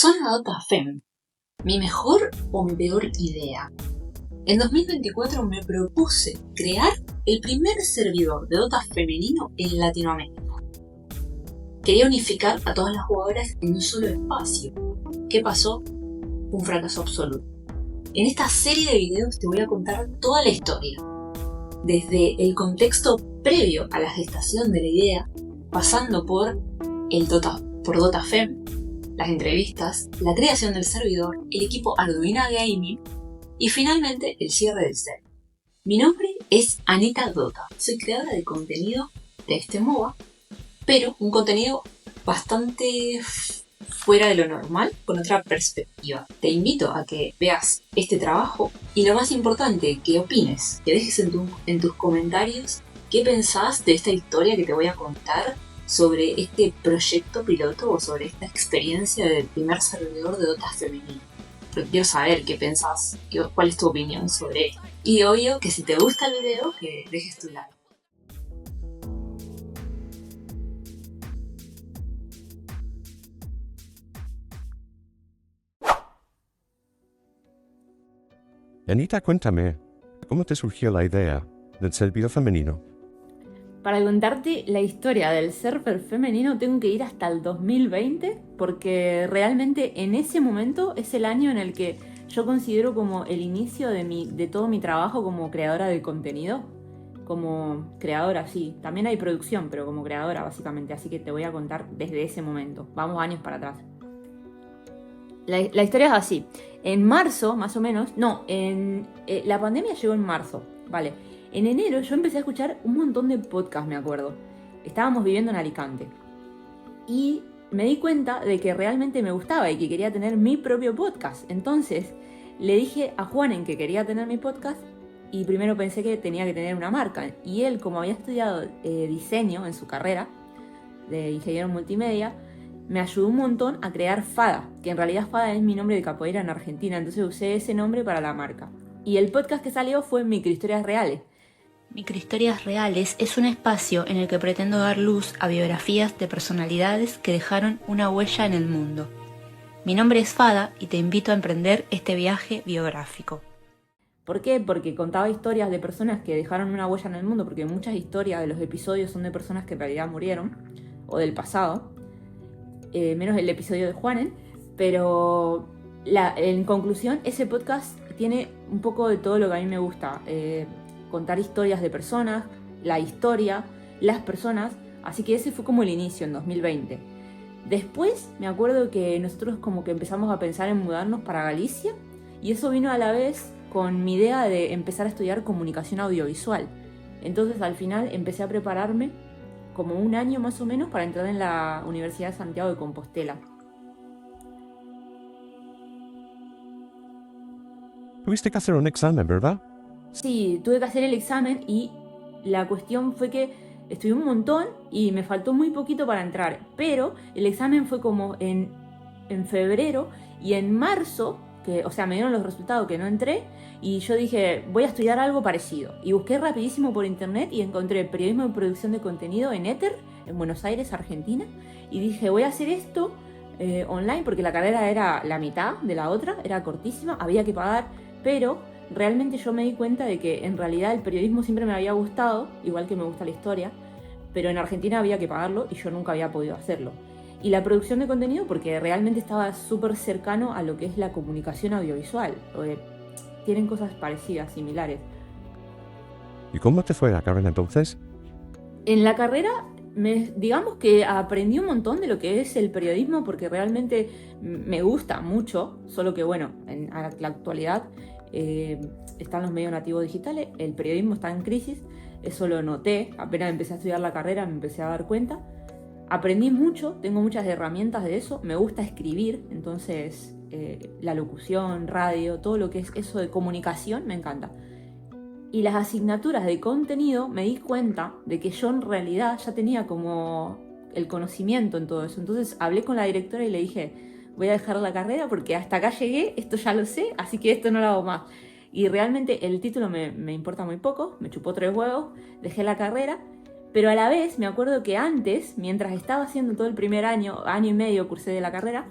Zona Dota Fem. ¿Mi mejor o mi peor idea? En 2024 me propuse crear el primer servidor de Dota femenino en Latinoamérica. Quería unificar a todas las jugadoras en un solo espacio. ¿Qué pasó? Un fracaso absoluto. En esta serie de videos te voy a contar toda la historia, desde el contexto previo a la gestación de la idea, pasando por Dota Fem, las entrevistas, la creación del servidor, el equipo Arduino Gaming y finalmente el cierre del set. Mi nombre es Anita Dota, soy creadora de contenido de este MOBA, pero un contenido bastante fuera de lo normal, con otra perspectiva. Te invito a que veas este trabajo y lo más importante, que opines, que dejes en tus comentarios qué pensás de esta historia que te voy a contar sobre este proyecto piloto o sobre esta experiencia del primer servidor de Dota femenino. Pero quiero saber qué pensás, cuál es tu opinión sobre esto. Y obvio que si te gusta el video, que dejes tu like. Anita, cuéntame, ¿cómo te surgió la idea del servidor femenino? Para contarte la historia del server femenino tengo que ir hasta el 2020 porque realmente en ese momento es el año en el que yo considero como el inicio de todo mi trabajo como creadora de contenido. Como creadora, sí, también hay producción, pero como creadora básicamente, así que te voy a contar desde ese momento. Vamos años para atrás. La historia es así. En marzo, más o menos, la pandemia llegó en marzo, vale. En enero yo empecé a escuchar un montón de podcasts, me acuerdo. Estábamos viviendo en Alicante. Y me di cuenta de que realmente me gustaba y que quería tener mi propio podcast. Entonces le dije a Juanen que quería tener mi podcast y primero pensé que tenía que tener una marca. Y él, como había estudiado diseño en su carrera de ingeniero multimedia, me ayudó un montón a crear FADA, que en realidad FADA es mi nombre de capoeira en Argentina, entonces usé ese nombre para la marca. Y el podcast que salió fue Microhistorias Reales. Microhistorias Reales es un espacio en el que pretendo dar luz a biografías de personalidades que dejaron una huella en el mundo. Mi nombre es Fada y te invito a emprender este viaje biográfico. ¿Por qué? Porque contaba historias de personas que dejaron una huella en el mundo, porque muchas historias de los episodios son de personas que en realidad murieron, o del pasado, menos el episodio de Juanen, pero en conclusión ese podcast tiene un poco de todo lo que a mí me gusta. Contar historias de personas, la historia, las personas, así que ese fue como el inicio en 2020. Después me acuerdo que nosotros como que empezamos a pensar en mudarnos para Galicia y eso vino a la vez con mi idea de empezar a estudiar comunicación audiovisual. Entonces al final empecé a prepararme como un año más o menos para entrar en la Universidad de Santiago de Compostela. Tuviste que hacer un examen, ¿verdad? Sí, tuve que hacer el examen y la cuestión fue que estudié un montón y me faltó muy poquito para entrar, pero el examen fue como en febrero y en marzo, me dieron los resultados que no entré y yo dije, voy a estudiar algo parecido. Y busqué rapidísimo por internet y encontré periodismo de producción de contenido en Éter, en Buenos Aires, Argentina, y dije, voy a hacer esto online porque la carrera era la mitad de la otra, era cortísima, había que pagar, pero realmente yo me di cuenta de que en realidad el periodismo siempre me había gustado, igual que me gusta la historia, pero en Argentina había que pagarlo y yo nunca había podido hacerlo. Y la producción de contenido porque realmente estaba súper cercano a lo que es la comunicación audiovisual. Tienen cosas parecidas, similares. ¿Y cómo te fue la carrera entonces? En la carrera, digamos que aprendí un montón de lo que es el periodismo porque realmente me gusta mucho, solo que bueno, en la actualidad están los medios nativos digitales, el periodismo está en crisis, eso lo noté, apenas empecé a estudiar la carrera me empecé a dar cuenta. Aprendí mucho, tengo muchas herramientas de eso, me gusta escribir, entonces la locución, radio, todo lo que es eso de comunicación me encanta. Y las asignaturas de contenido me di cuenta de que yo en realidad ya tenía como el conocimiento en todo eso. Entonces hablé con la directora y le dije, voy a dejar la carrera porque hasta acá llegué, esto ya lo sé, así que esto no lo hago más. Y realmente el título me importa muy poco, me chupó 3 huevos, dejé la carrera, pero a la vez me acuerdo que antes, mientras estaba haciendo todo el primer año y medio cursé de la carrera,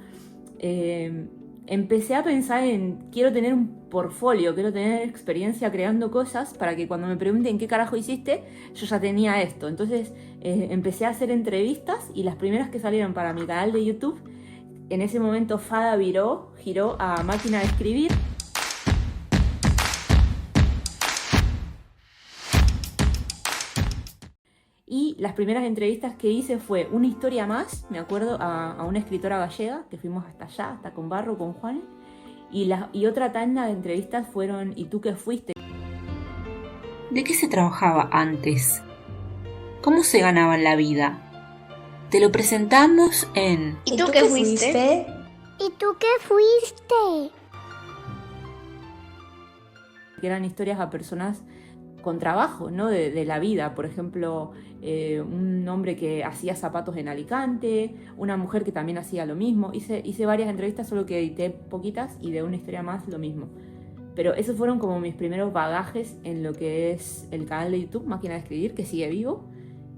empecé a pensar en quiero tener un portfolio, quiero tener experiencia creando cosas para que cuando me pregunten qué carajo hiciste, yo ya tenía esto. Entonces empecé a hacer entrevistas y las primeras que salieron para mi canal de YouTube, en ese momento Fada giró a Máquina de Escribir. Y las primeras entrevistas que hice fue una historia más, me acuerdo, a una escritora gallega, que fuimos hasta allá, hasta con Barro, con Juan. Y otra tanda de entrevistas fueron ¿Y tú qué fuiste? ¿De qué se trabajaba antes? ¿Cómo se ganaba la vida? Te lo presentamos en ¿Y tú qué fuiste? ¿Y tú qué fuiste? Que eran historias a personas con trabajo, ¿no? De la vida. Por ejemplo, un hombre que hacía zapatos en Alicante, una mujer que también hacía lo mismo. Hice varias entrevistas, solo que edité poquitas, y de una historia más lo mismo. Pero esos fueron como mis primeros bagajes en lo que es el canal de YouTube, Máquina de Escribir, que sigue vivo,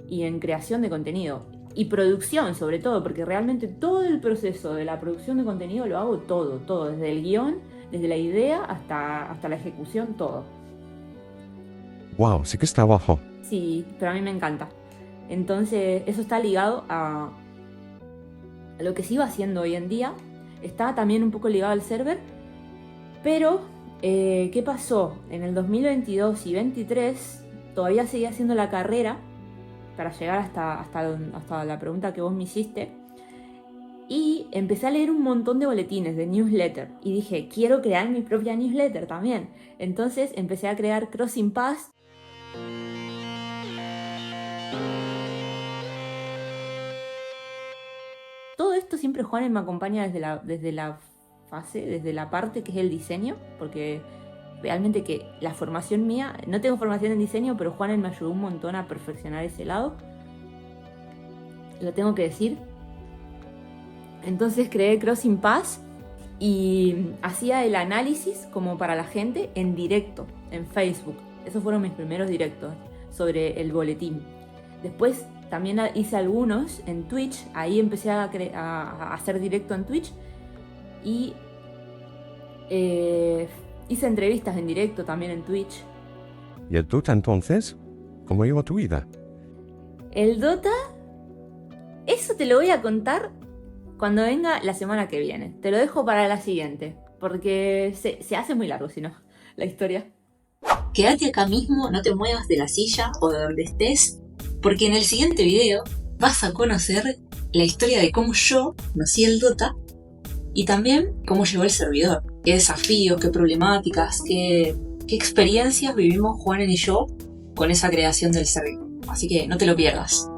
y en creación de contenido. Y producción, sobre todo, porque realmente todo el proceso de la producción de contenido lo hago todo, desde el guión, desde la idea hasta la ejecución, todo. Wow, sí que es trabajo. Sí, pero a mí me encanta. Entonces, eso está ligado a lo que sigo haciendo hoy en día. Está también un poco ligado al server. Pero, ¿qué pasó? En el 2022 y 2023 todavía seguía haciendo la carrera para llegar hasta la pregunta que vos me hiciste. Y empecé a leer un montón de boletines, de newsletter. Y dije, quiero crear mi propia newsletter también. Entonces empecé a crear Crossing Paths. Todo esto siempre Juanen me acompaña desde la fase, desde la parte que es el diseño, porque realmente que la formación mía, no tengo formación en diseño, pero Juanen me ayudó un montón a perfeccionar ese lado. Lo tengo que decir. Entonces creé Crossing Paths y hacía el análisis como para la gente en directo, en Facebook. Esos fueron mis primeros directos sobre el boletín. Después también hice algunos en Twitch. Ahí empecé a hacer directo en Twitch. Y hice entrevistas en directo también en Twitch. ¿Y el Dota entonces? ¿Cómo iba tu vida? El Dota, eso te lo voy a contar cuando venga la semana que viene. Te lo dejo para la siguiente, porque se hace muy largo si no, la historia. Quédate acá mismo, no te muevas de la silla o de donde estés, porque en el siguiente video vas a conocer la historia de cómo yo conocí el Dota y también cómo llegó el servidor, qué desafíos, qué problemáticas, qué experiencias vivimos Juanen y yo con esa creación del servidor. Así que no te lo pierdas.